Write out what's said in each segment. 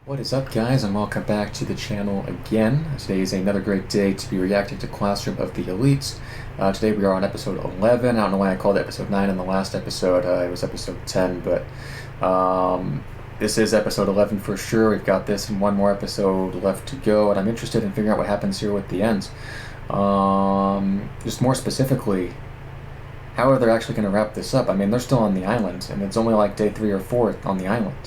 What is up, guys, and welcome back to the channel again. Today is another great day to be reacting to Classroom of the Elites. Today we are on episode 11. I don't know why I called it episode 9 in the last episode. It was episode 10, but this is episode 11 for sure. We've got this and one more episode left to go, and I'm interested in figuring out what happens here with the ends. Just more specifically, how are they actually going to wrap this up? I mean, they're still on the island, and it's only like day 3 or 4 on the island.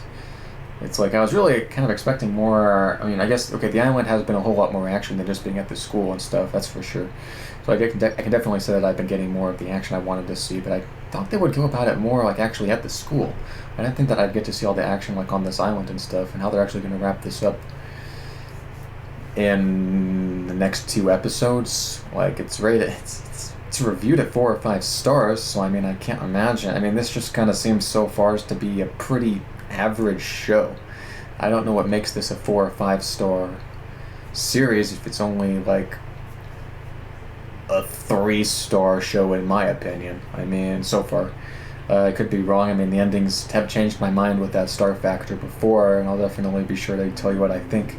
It's like I was really kind of expecting more. I mean, I guess, okay, the island has been a whole lot more action than just being at the school and stuff, that's for sure. So I can definitely say that I've been getting more of the action I wanted to see, but I thought they would go about it more like actually at the school. I didn't think that I'd get to see all the action like on this island and stuff, and how they're actually going to wrap this up in the next 2 episodes. Like, it's rated, it's reviewed at 4 or 5 stars, so I mean, I can't imagine. I mean, this just kind of seems so far to be a pretty average show. I don't know what makes this a 4 or 5 star series if it's only like a 3-star show in my opinion. I mean, so far. I could be wrong. I mean, the endings have changed my mind with that star factor before, and I'll definitely be sure to tell you what I think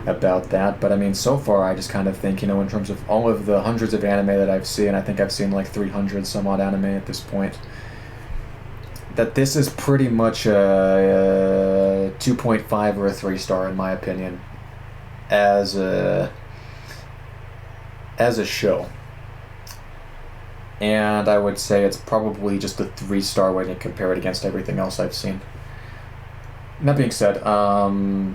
about that. But I mean, so far I just kind of think, you know, in terms of all of the hundreds of anime that I've seen, I think I've seen like 300 some odd anime at this point, that this is pretty much a 2.5 or a 3-star in my opinion as a show. And I would say it's probably just a 3-star when you compare it against everything else I've seen. That being said, you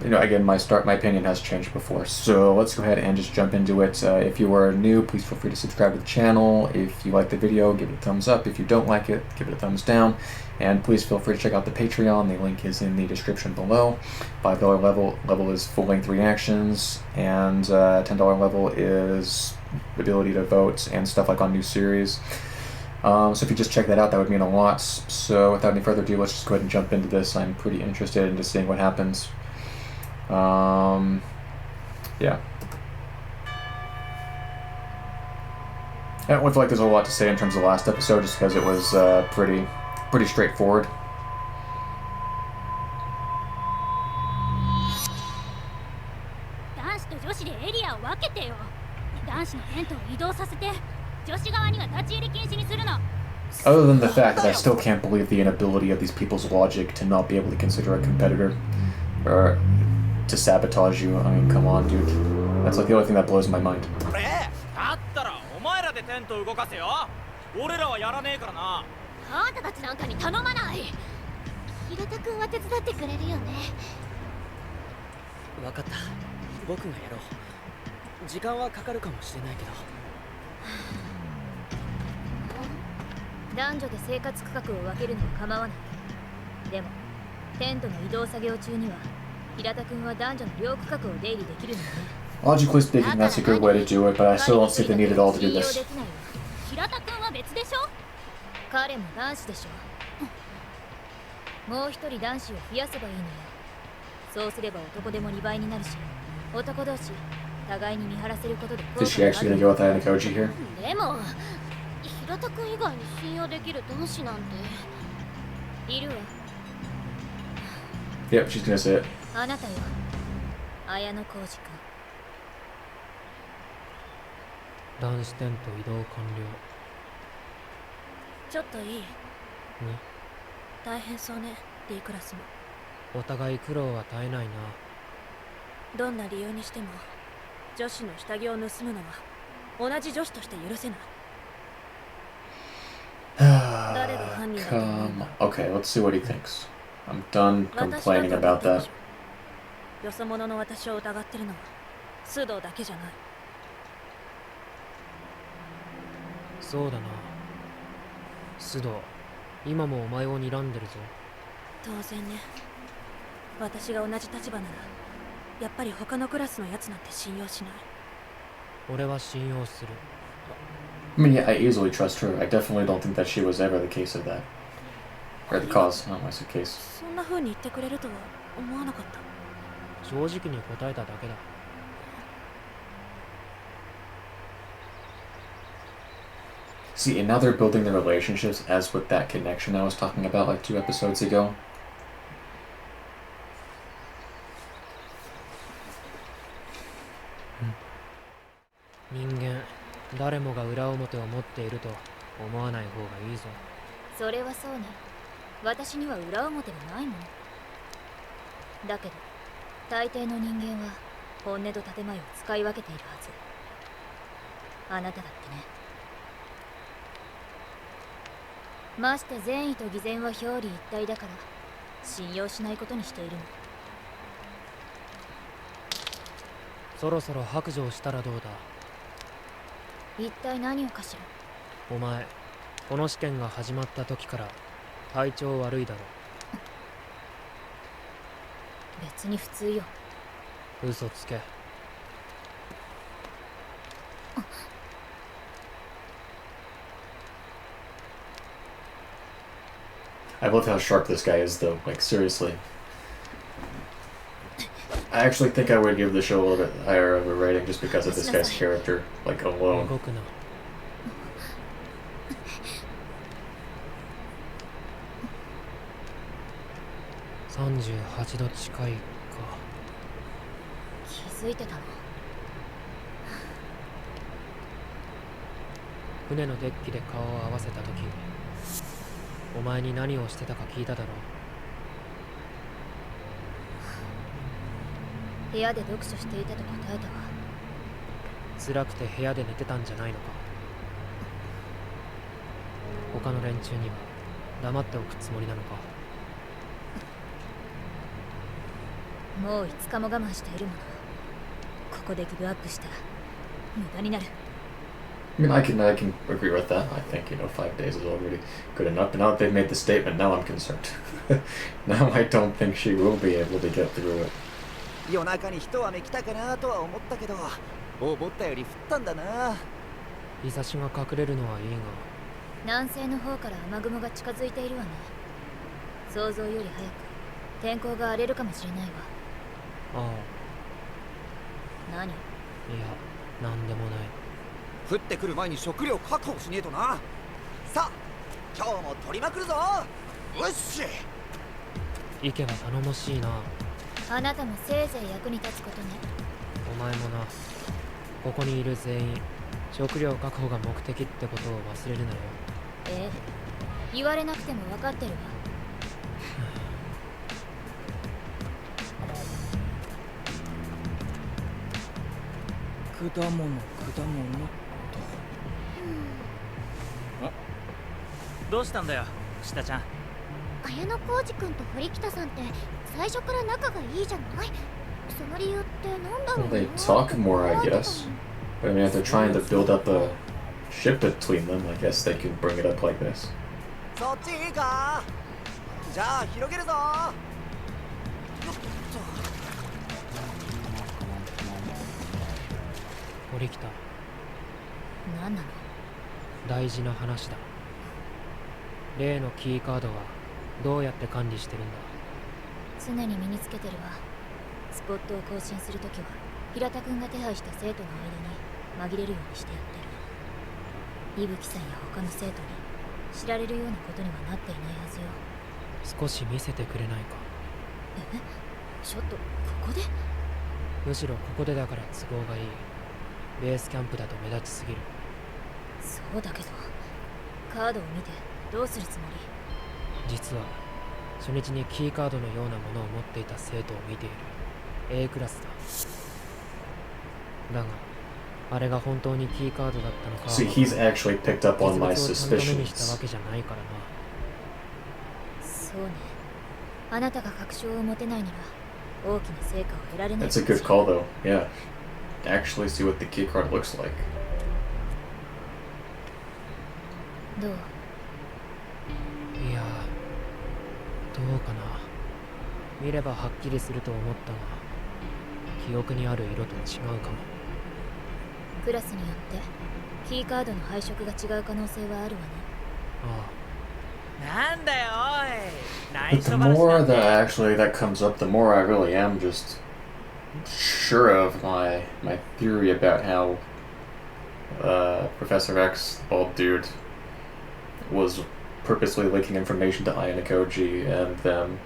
know, again, my opinion has changed before, so let's go ahead and just jump into it. If you are new, please feel free to subscribe to the channel. If you like the video, give it a thumbs up. If you don't like it, give it a thumbs down. And please feel free to check out the Patreon. The link is in the description below. $5 level is full-length reactions, and $10 level is the ability to vote and stuff like on new series. So if you just check that out, that would mean a lot. So without any further ado, let's just go ahead and jump into this. I'm pretty interested in just seeing what happens. Yeah. I don't feel like there's a lot to say in terms of the last episode, just because it was pretty straightforward. Other than the fact that I still can't believe the inability of these people's logic to not be able to consider a competitor or to sabotage you. I mean, come on, dude. That's like the only thing that blows my mind. Logically speaking, that's a good way to do it, but I still don't think they need it all to do this. Is she actually going to go with Ayanokoji here? Yep, she's going to say it. Okay, let's see what he thinks. I'm done complaining about that. I mean, yeah, I easily trust her. I definitely don't think that she was ever the case of that. Or the cause. Oh, my suitcase. そんな風に言ってくれるとは思わなかった。正直に答えただけだ。See, and now they're building their relationships as with that connection I was talking about like 2 episodes ago. 人間、誰もが裏表を持っていると思わない方がいいぞ。それはそうね。私には裏表がないもの。だけど、大抵の人間は本音と建前を使い分けているはず。あなただってね。まして善意と偽善は表裏一体だから信用しないことにしているの。そろそろ白状したらどうだ。一体何をかしら。お前、この試験が始まった時から体調悪いだろ。別に普通よ。嘘つけ。I love how sharp this guy is, though. Like, seriously. I actually think I would give the show a little bit higher of a rating just because of this guy's character, like, alone. 動くな。38度近いか。気づいてたの。船のデッキで顔を合わせた時、お前に何をしてたか聞いただろう。部屋で読書していたと答えたわ。辛くて部屋で寝てたんじゃないのか。他の連中には黙っておくつもりなのか。もう5日も我慢しているもの。ここでギブアップしたら無駄になる。I mean, I can agree with that. I think, 5 days is already good enough. But now that they've made the statement, now I'm concerned. Now I don't think she will be able to get through it. 夜中に一雨来たかなとは思ったけど、思ったより降ったんだな。日差しが隠れるのはいいが、南西の方から雨雲が近づいているわね。想像より早く天候が荒れるかもしれないわ。ああ。何？いや、なんでもない。降ってくる前に食料確保しねえとな。さあ、今日も取りまくるぞ。よっし。行けば頼もしいな。あなたもせいぜい役に立つことね。お前もな。ここにいる全員、食料確保が目的ってことを忘れるなよ。ええ、言われなくても分かってるわ。果物どうしたんだよ、下ちゃん。綾野浩二君と堀北さんって最初から仲がいいじゃない？その理由ってなんだろ Well, う they talk more, I guess. But I mean, if they're trying to build up a ship between them, I guess they could bring it up like this. そっちいいか。じゃあ広げるぞ。堀北、何なの？大事な話だ。例のキーカードはどうやって管理してるんだ？常に身につけてるわ。スポットを更新するときは平田君が手配した生徒の間に紛れるようにしてやってる。伊吹さんや他の生徒に知られるようなことにはなっていないはずよ。少し見せてくれないか？え？ちょっとここで？むしろここでだから都合がいい。ベースキャンプだと目立ちすぎる。そうだけど、カードを見てどうするつもり？実は初日にキーカードのようなものを持っていた生徒を見ている。 A クラスだ。だがあれが本当にキーカードだったのかは See, he's actually picked up on my 実物をちゃんと目にした suspicions. わけじゃないからな。そうね。あなたが確証を持てないなら大きな成果を得られない。 That's a good call, though. Yeah. Actually see what the key card looks like. どう？いや、どうかな。見ればはっきりすると思ったが、記憶にある色と違うかも。クラスによってキーカードの配色が違う可能性はあるわね。ああ、なんだよおい。 But the more that comes up, the more I really am just sure of my theory about how Professor X, the bald dude, was purposely leaking information to Aya Koji, and then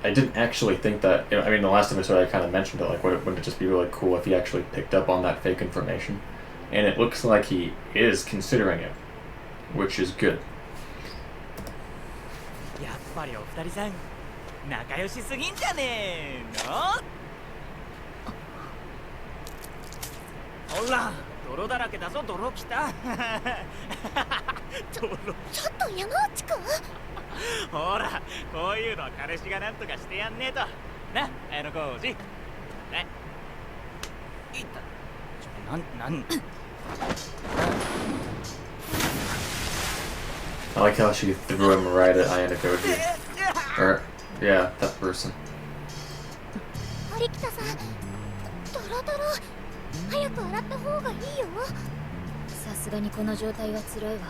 I didn't actually think that. I mean, the last episode I kind of mentioned it, like, wouldn't it just be really cool if he actually picked up on that fake information? And it looks like he is considering it, which is good. やっぱりお二人さん仲良しすぎんじゃねえの。ほら泥だらけだぞ泥きた。泥。ちょっと山内くん。ほらこういうのは彼氏がなんとかしてやんねえとな綾野浩二。ねいったなん I like how she threw him right at Aya Koji. Or, yeah, that person. 堀北さん、ドロドロ。早く洗った方がいいよ。さすがにこの状態は辛いわ。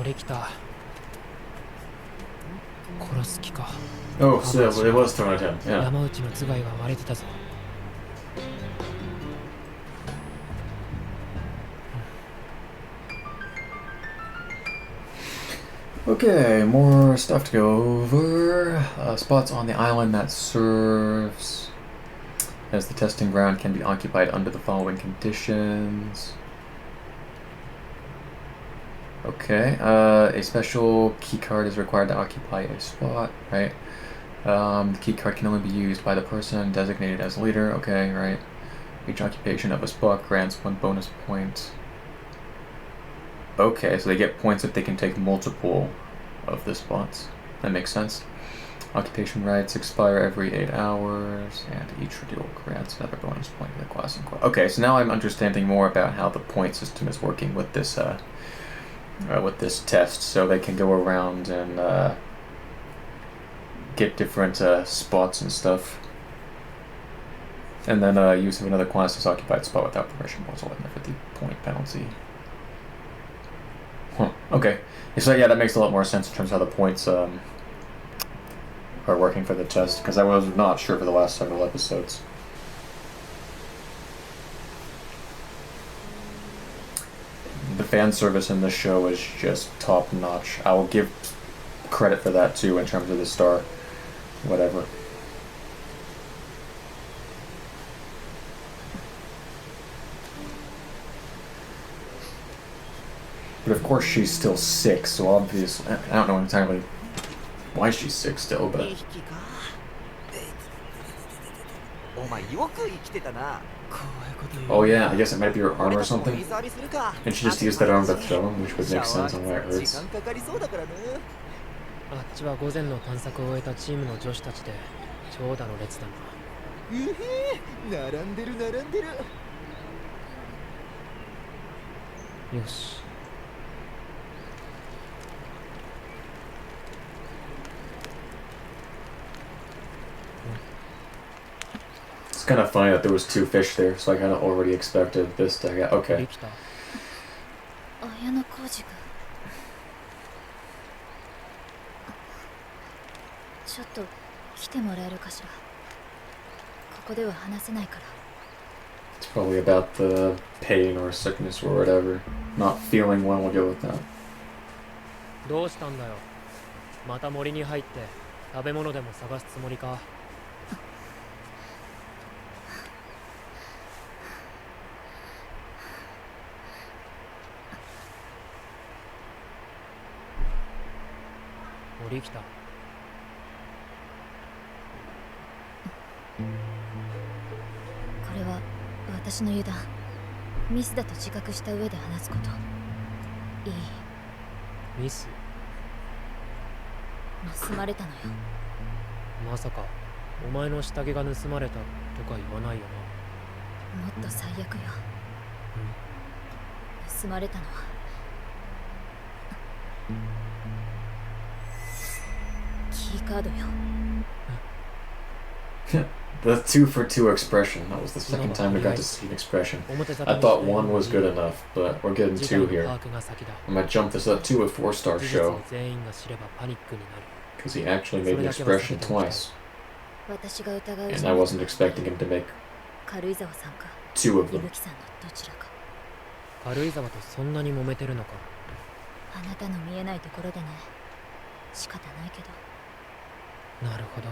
俺来た。殺す気か。 Oh, so it was thrown at him, yeah. 山内の頭蓋が割れてたぞ。Okay, more stuff to go over. Spots on the island that serves as the testing ground can be occupied under the following conditions. Okay, a special keycard is required to occupy a spot, right? The keycard can only be used by the person designated as leader, okay, right? Each occupation of a spot grants 1 bonus point. Okay, so they get points if they can take multiple of the spots. That makes sense. Occupation rights expire every 8 hours, and each renewal grants another bonus point to the class in question. Okay, so now I'm understanding more about how the point system is working with this test. So they can go around and get different spots and stuff. And then use of another class's occupied spot without permission was only a 50 point penalty. Huh. Okay. So yeah, that makes a lot more sense in terms of how the points are working for the test, because I was not sure for the last several episodes. The fan service in this show is just top notch. I will give credit for that too in terms of the star, whatever. But of course she's still sick, so obviously I don't know entirely why she's sick still, but お前よく生きてたな。 oh yeah, I guess it might be her arm or something. And she just used that arm to throw him, which would make sense on why it 時 hurts. 間かかりそうだからね。あっちは午前の探索を終えたチームの女子たちで長蛇の列だな。うへー、並んでる並んでる。よし。It's kind of funny that there was 2 fish there, so I kind of already expected this to get okay. できた。綾野浩二君。ちょっと来てもらえるかしら。ここでは話せないから。 It's probably about the pain or sickness or whatever. Not feeling well, we'll go with that. どうしたんだよ。また森に入って食べ物でも探すつもりか。森来た。これは私の油断。ミスだと自覚した上で話すこと。いい。ミス。盗まれたのよ。まさかお前の下着が盗まれたとか言わないよな。もっと最悪よ。盗まれたのはキーカードよ。The 2-for-2 expression. That was the second time we got to see an expression. I thought 1 was good enough, but we're getting 2 here. I'm gonna jump this up to a 4-star show. Because he actually made the expression twice. And I wasn't expecting him to make 2 of them. 軽井沢とそんなに揉めてるのか。あなたの見えないところでね。仕方ないけど。なるほど。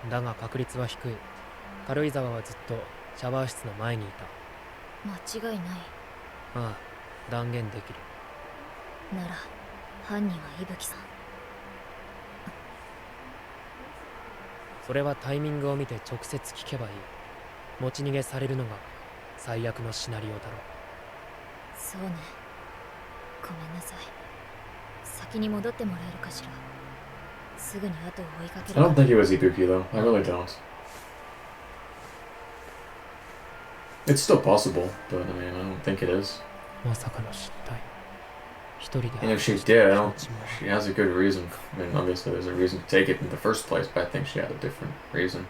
だが確率は低い。軽井沢はずっとシャワー室の前にいた。間違いない。ああ、断言できる。なら犯人は伊吹さん。それはタイミングを見て直接聞けばいい。持ち逃げされるのが最悪のシナリオだろう。そうね。ごめんなさい。先に戻ってもらえるかしら。すぐに後を追いかける。I don't think it was Ibuki though. I really don't. It's still possible, but I mean, I don't think it is. まさかの失態。一人で。And if she did, I don't. She has a good reason. I mean, obviously there's a reason to take it in the first place, but I think she had a different reason.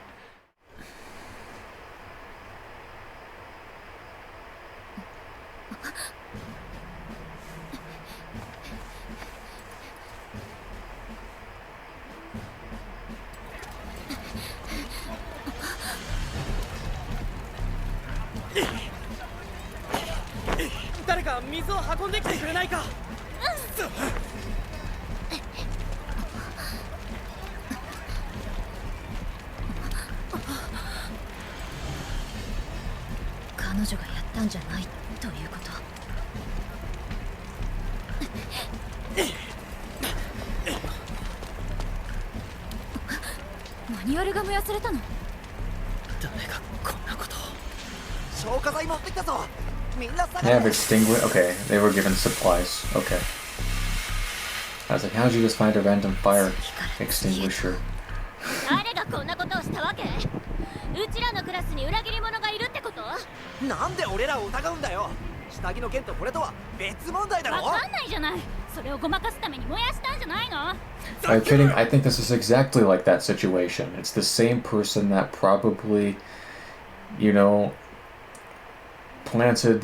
誰か水を運んできてくれないか。彼女がやったんじゃないということ。マニュアルが燃やされたの。誰がこんなことを。消火剤持ってきたぞ。みんな They have extinguished. Okay, they were given supplies. Okay. I was like, how'd you just find a random fire extinguisher? 誰がこんなことをしたわけ？うちらのクラスに裏切り者がいるってこと？なんで俺らを疑うんだよ。下着の件とこれとは別問題だろ。わかんないじゃない。それをごまかすために燃やしたんじゃないの？ Are you kidding? I think this is exactly like that situation. It's the same person that probably, planted,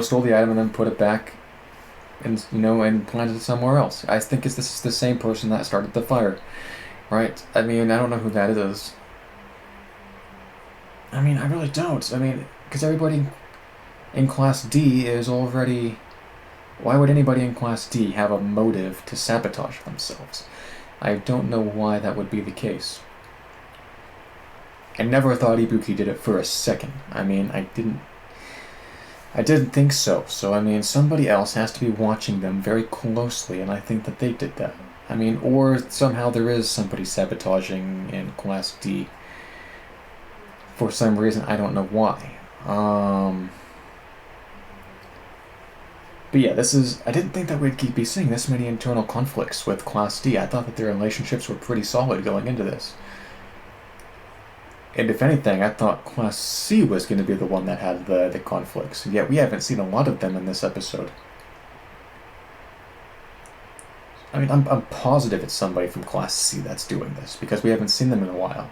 stole the item and then put it back and, and planted it somewhere else. I think this is the same person that started the fire, right? I mean, I don't know who that is. I mean, I really don't. I mean, because everybody in Class D is already... Why would anybody in Class D have a motive to sabotage themselves? I don't know why that would be the case. I never thought Ibuki did it for a second. I mean, I didn't think so. So, I mean, somebody else has to be watching them very closely, and I think that they did that. I mean, or somehow there is somebody sabotaging in Class D. For some reason, I don't know why. But yeah, I didn't think that we'd be seeing this many internal conflicts with Class D. I thought that their relationships were pretty solid going into this. And if anything, I thought Class C was going to be the one that had the conflicts. Yet we haven't seen a lot of them in this episode. I mean, I'm positive it's somebody from Class C that's doing this, because we haven't seen them in a while.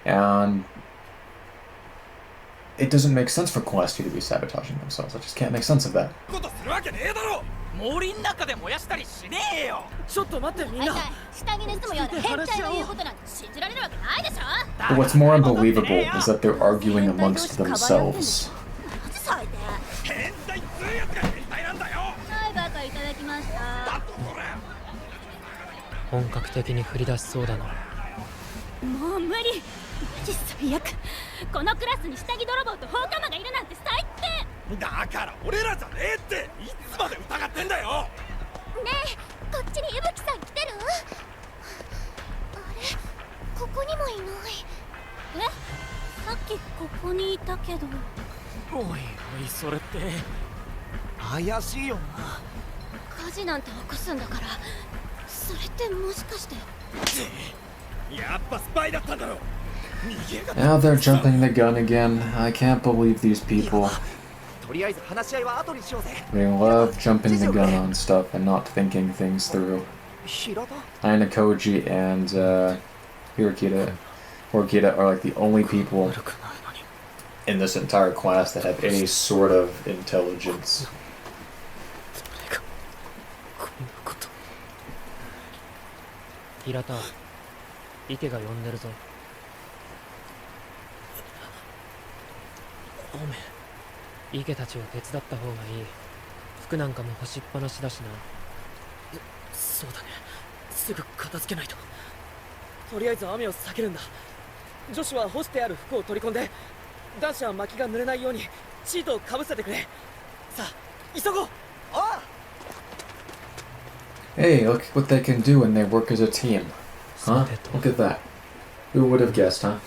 And it doesn't make sense for Class D to be sabotaging themselves. I just can't make sense of that. 森の中で燃やしたりしねえよ。ちょっと待ってみんな。下着盗むような変態の言うことなんて信じられるわけないでしょ。 But what's more unbelievable is that they're arguing amongst themselves. マジ最低。変態つうやつが変態なんだよ。はい、バカいただきました。本格的に降り出しそうだな。もう無理。マジ最悪。このクラスに下着泥棒と放火魔がいるなんて最低。だから俺らじゃねえっていつまで疑ってんだよ。ねえ、こっちに伊吹さん来てる？あれ、ここにもいない。え、さっきここにいたけど。おいおい、それって怪しいよな。火事なんて起こすんだから、それってもしかして。やっぱスパイだったんだろ。 Now they're jumping the gun again. I can't believe these people. とりあえず話し合いは後にしようぜ。 They love jumping the gun on stuff and not thinking things through. 平田？ Aina Koji and Hirokita or Gita are like the only people in this entire class that have any sort of intelligence. 平田、池が呼んでるぞ。ごめん。池たちを手伝った方がいい。服なんかも干しっぱなしだしな。そうだね。すぐ片付けないと。とりあえず雨を避けるんだ。女子は干してある服を取り込んで、男子は薪が濡れないようにシートをかぶせてくれ。さあ、急ごう。ああ Hey, look what they can do when they work as a team. Huh? Look at that. Who would have guessed, huh?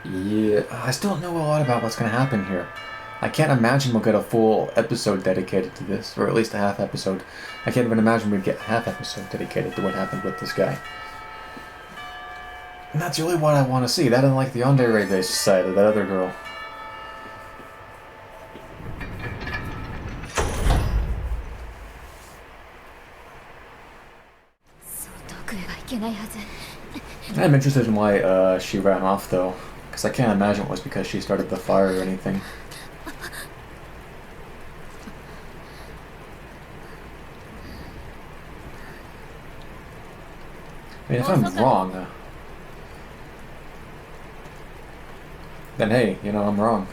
Yeah, I still don't know a lot about what's going to happen here. I can't imagine we'll get a full episode dedicated to this, or at least a half episode. I can't even imagine we'd get a half episode dedicated to what happened with this guy. And that's really what I want to see. That and like the Yandere-based side of that other girl. I'm interested in why she ran off though, because I can't imagine it was because she started the fire or anything. I mean, if I'm wrong, then hey, you know, I'm wrong.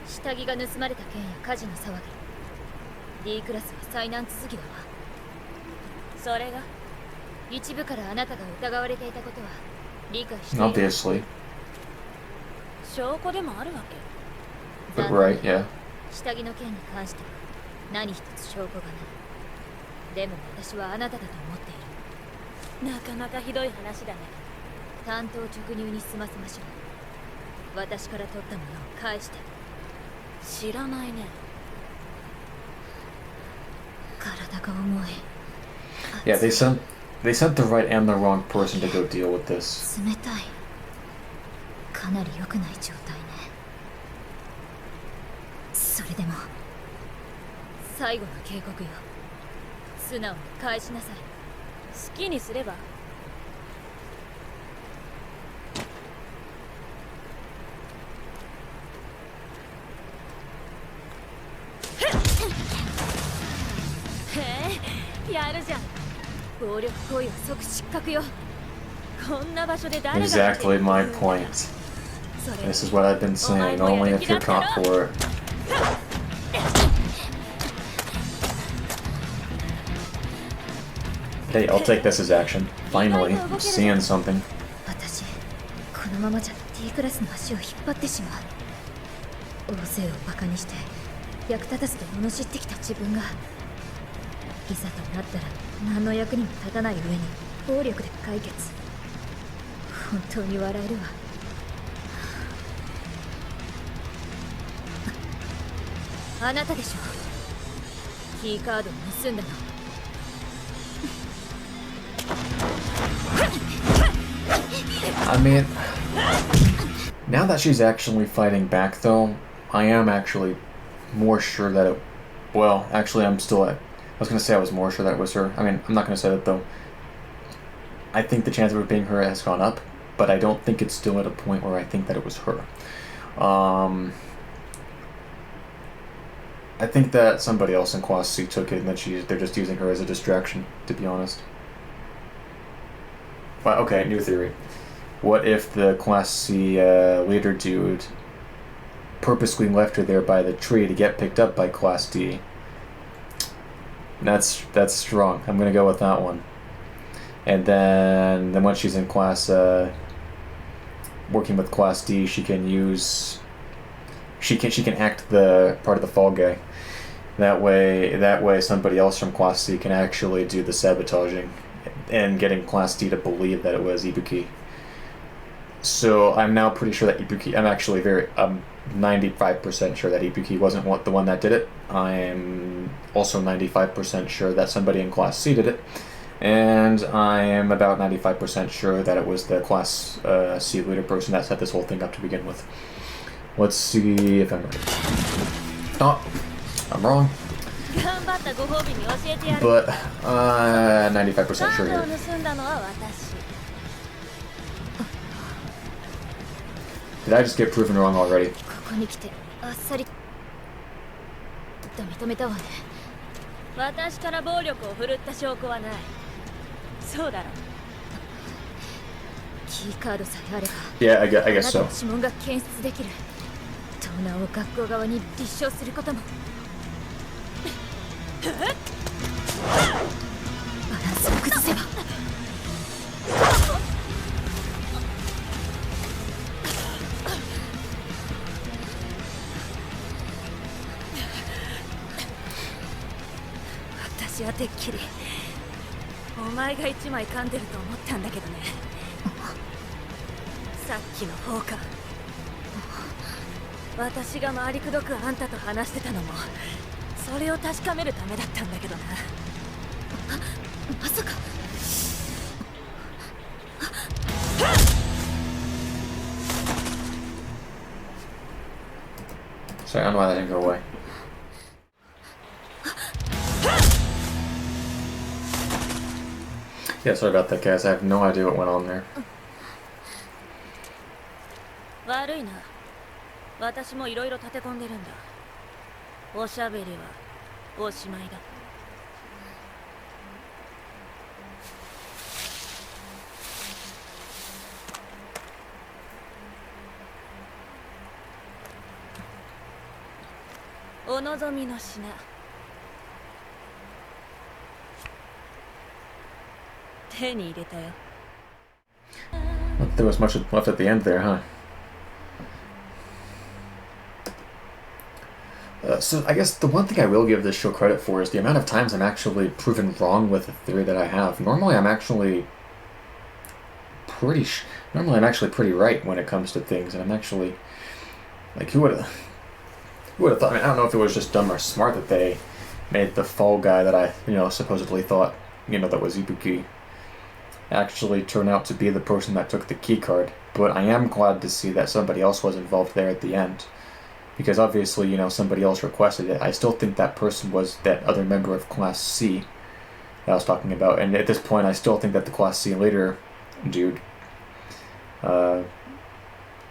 下着が盗まれた件や火事の騒ぎ D クラスは災難続きだわ。それが一部からあなたが疑われていたことは理解している。 Obviously. 証拠でもあるわけ。 But right, yeah. 下着の件に関しては何一つ証拠がない。でも私はあなただと思っている。なかなかひどい話だね。担当直入に済ませましょう。私から取ったものを返して。知らないね。体が重い。 Yeah, they sent the right and the wrong person to go deal with this. 冷たい。かなり良くない状態ね。それでも最後の警告よ。素直に返しなさい。好きにすれば。へえ、やるじゃん。暴力行為は即失格よ。こんな場所で誰が。 Exactly my point. This is what I've been saying, only if you're caught for it. Hey, I'll take this as action. Finally, I'm seeing something. 私、このままじゃ D クラスの足を引っ張ってしまう。大勢をバカにして役立たずと罵ってきた自分がいざとなったら何の役にも立たない上に暴力で解決。本当に笑えるわ。あなたでしょ。キーカードを盗んだの。I mean, now that she's actually fighting back, though, I am actually more sure that it. Well, actually, I'm still at. I was gonna say I was more sure that it was her. I mean, I'm not gonna say that though. I think the chance of it being her has gone up, but I don't think it's still at a point where I think that it was her. I think that somebody else in Class C took it, and that they're just using her as a distraction. To be honest. Well, okay, new theory. What if the Class C leader dude purposely left her there by the tree to get picked up by Class D? That's strong. I'm gonna go with that one. And then once she's in class, working with Class D, she can use. She can act the part of the fall guy. That way, somebody else from Class C can actually do the sabotaging, and getting Class D to believe that it was Ibuki. So I'm now pretty sure that Ibuki. I'm 95% sure that Ibuki wasn't the one that did it. I'm also 95% sure that somebody in Class C did it. And I am about 95% sure that it was the Class C leader person that set this whole thing up to begin with. Let's see if I'm right. Oh, I'm wrong. 頑張ったご褒美に教えてやる。 But 95% カ sure ードを here. 盗んだのは私。 Did I just get proven wrong already? ここに来てあっさりと認めたわね。私から暴力を振るった証拠はない。そうだろ。キーカードさえあれば Yeah, I guess あなた so. の指紋が検出できる。盗難を学校側に立証することも。バランスを崩せば私はてっきりお前が一枚噛んでると思ったんだけどね。さっきの方か。私が回りくどくあんたと話してたのもそれを確かめるためだったんだけどな。まさか Sorry, I don't know why that didn't go away. Yeah, sorry about that, guys. I have no idea what went on there. 悪いな。私もいろいろ立て込んでるんだ。おしゃべりはおしまいだ。お望みの品。手に入れたよ。 Not that there was much left at the end there, huh? So I guess the one thing I will give this show credit for is the amount of times I'm actually proven wrong with the theory that I have. Normally I'm actually pretty right when it comes to things, and I'm actually like, who would have thought? I mean, I don't know if it was just dumb or smart that they made the fall guy that I supposedly thought that was Ibuki actually turn out to be the person that took the key card, but I am glad to see that somebody else was involved there at the end, because obviously somebody else requested it. I still think that person was that other member of Class C that I was talking about, and at this point I still think that the Class C leader dude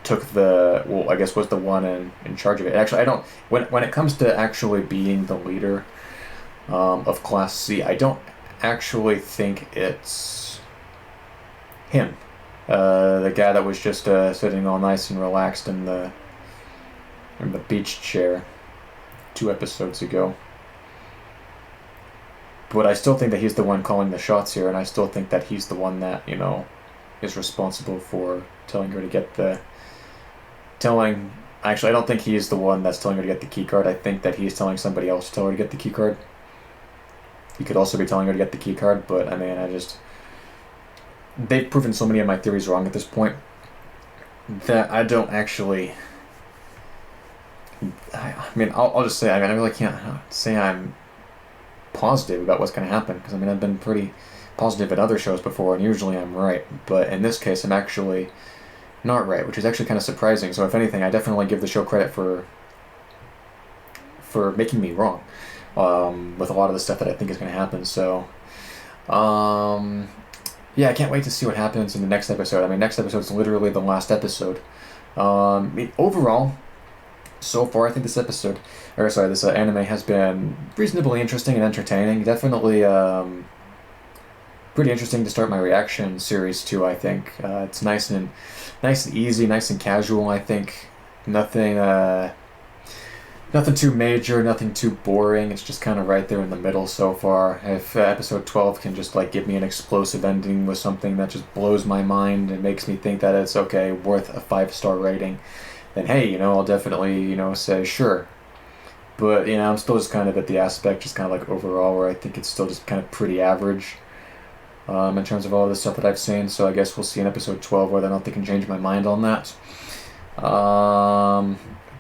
took I guess was the one in charge of it. Actually, I don't, when it comes to actually being the leader of Class C, I don't actually think it's him, the guy that was just sitting all nice and relaxed in the beach chair 2 episodes ago. But I still think that he's the one calling the shots here, and I still think that he's the one that is responsible for telling her to get Actually, I don't think he is the one that's telling her to get the key card. I think that he's telling somebody else to tell her to get the key card. He could also be telling her to get the key card, but I mean, they've proven so many of my theories wrong at this point that I don't actually. I mean, I'll just say, I really can't say I'm positive about what's going to happen, because I mean, I've been pretty positive at other shows before, and usually I'm right, but in this case, I'm actually not right, which is actually kind of surprising. So if anything, I definitely give the show credit for making me wrong with a lot of the stuff that I think is going to happen. So yeah, I can't wait to see what happens in the next episode. I mean, next episode is literally the last episode. Overall, so far, I think this anime has been reasonably interesting and entertaining. Definitely pretty interesting to start my reaction series to. I think it's nice and easy, nice and casual. I think nothing too major, nothing too boring. It's just kind of right there in the middle so far. If episode 12 can just give me an explosive ending with something that just blows my mind and makes me think that it's okay, worth a 5-star rating, then hey, I'll definitely say sure. But I'm still just kind of at the aspect, just kind of overall, where I think it's still just kind of pretty average in terms of all the stuff that I've seen. So I guess we'll see in episode 12 whether or not they can change my mind on that.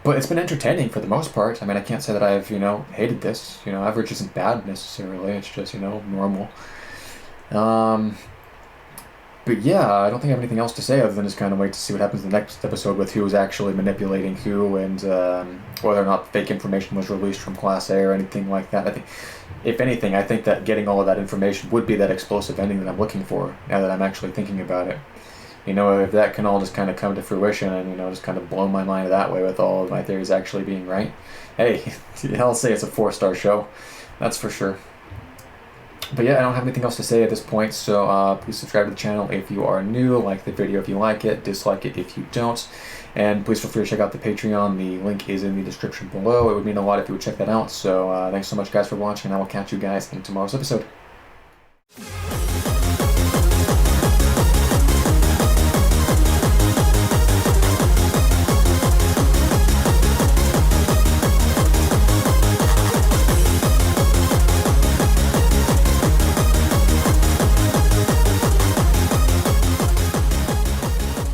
But it's been entertaining for the most part. I mean, I can't say that I've hated this. Average isn't bad necessarily. It's just normal. But yeah, I don't think I have anything else to say other than just kind of wait to see what happens in the next episode with who is actually manipulating who, and whether or not fake information was released from Class A or anything like that. I think, if anything, I think that getting all of that information would be that explosive ending that I'm looking for, now that I'm actually thinking about it. You know, if that can all just kind of come to fruition and, you know, just kind of blow my mind that way with all of my theories actually being right, hey, I'll say it's a 4-star show. That's for sure. But yeah, I don't have anything else to say at this point, so please subscribe to the channel if you are new, like the video if you like it, dislike it if you don't, and please feel free to check out the Patreon. The link is in the description below. It would mean a lot if you would check that out, so thanks so much guys for watching, and I will catch you guys in tomorrow's episode.